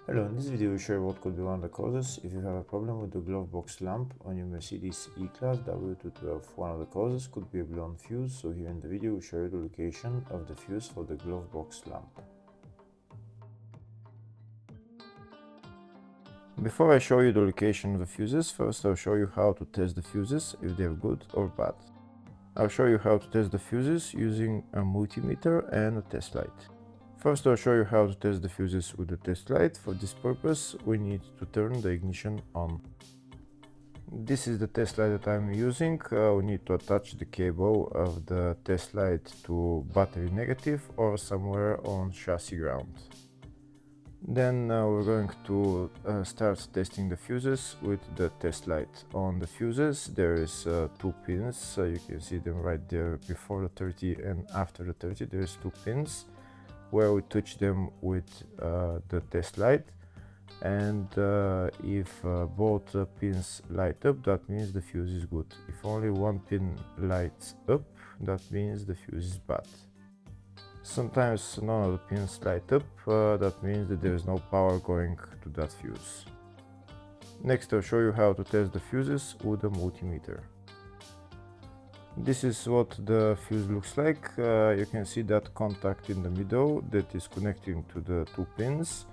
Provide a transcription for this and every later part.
Hello, in this video we share what could be one of the causes if you have a problem with the Glovebox lamp on your Mercedes E-Class W212. One of the causes could be a blown fuse, so here in the video we show you the location of the fuse for the Glovebox lamp. Before I show you the location of the fuses, first I'll show you how to test the fuses, if they're good or bad. I'll show you how to test the fuses using a multimeter and a test light. First I'll show you how to test the fuses with the test light. For this purpose we need to turn the ignition on. This is the test light that I'm using. We need to attach the cable of the test light to battery negative or somewhere on chassis ground. Then we're going to start testing the fuses with the test light. On the fuses there is two pins, you can see them right there before the 30 and after the 30. There's two pins where we touch them with the test light, and if both pins light up, that means the fuse is good. If only one pin lights up, that means the fuse is bad. Sometimes none of the pins light up, that means that there is no power going to that fuse. Next I'll show you how to test the fuses with a multimeter. This is what the fuse looks like. You can see that contact in the middle that is connecting to the two pins.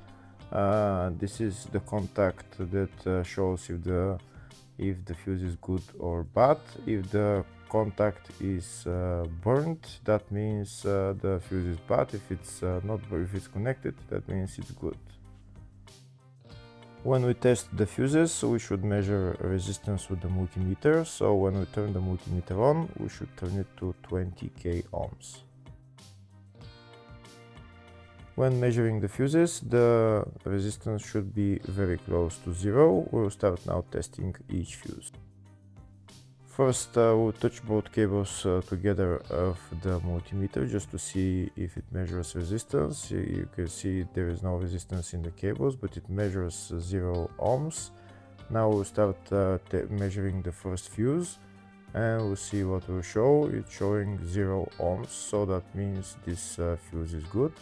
This is the contact that shows if the fuse is good or bad. If the contact is burnt, that means the fuse is bad. If it's if it's connected, that means it's good. When we test the fuses, we should measure resistance with the multimeter. So when we turn the multimeter on, we should turn it to 20k ohms. When measuring the fuses, the resistance should be very close to zero. We'll start now testing each fuse. First, we'll touch both cables together of the multimeter just to see if it measures resistance. You can see there is no resistance in the cables, but it measures 0 ohms. Now we'll start measuring the first fuse, and we'll see what will show. It's showing 0 ohms, so that means this fuse is good.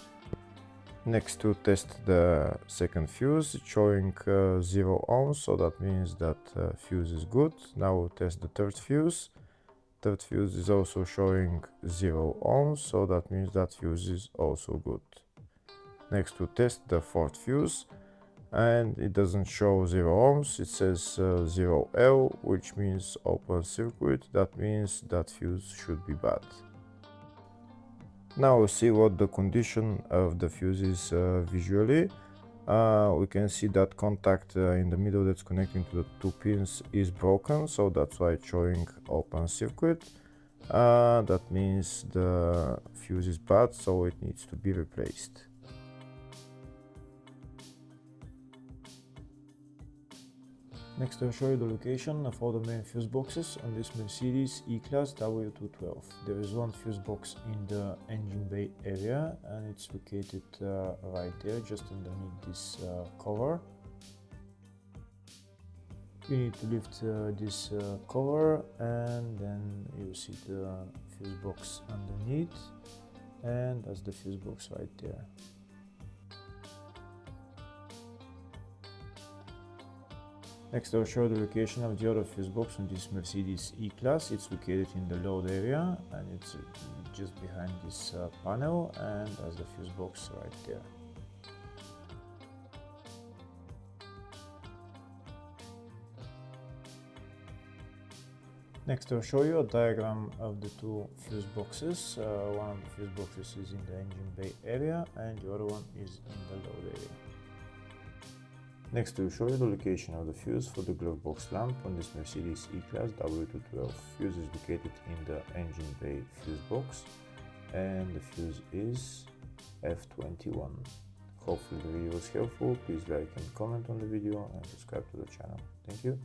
Next to test the second fuse, it's showing 0 ohms, so that means that fuse is good. Now we'll test the third fuse. Third fuse is also showing 0 ohms, so that means that fuse is also good. Next we'll test the fourth fuse, and it doesn't show 0 ohms, it says 0L, which means open circuit. That means that fuse should be bad. Now we'll see what the condition of the fuse is visually. We can see that contact in the middle that's connecting to the two pins is broken, so that's why it's showing open circuit. That means the fuse is bad, so it needs to be replaced. Next I'll show you the location of all the main fuse boxes on this Mercedes E-Class W212. There is one fuse box in the engine bay area, and it's located right there, just underneath this cover. You need to lift this cover, and then you see the fuse box underneath, and that's the fuse box right there. Next I'll show the location of the other fuse box on this Mercedes E-Class. It's located in the load area, and it's just behind this panel, and that's the fuse box right there. Next I'll show you a diagram of the two fuse boxes. One of the fuse boxes is in the engine bay area, and the other one is in the load area. Next we'll show you the location of the fuse for the Glovebox lamp on this Mercedes E-Class W212. Fuse is located in the engine bay fuse box, and the fuse is F21. Hopefully the video was helpful. Please like and comment on the video and subscribe to the channel. Thank you.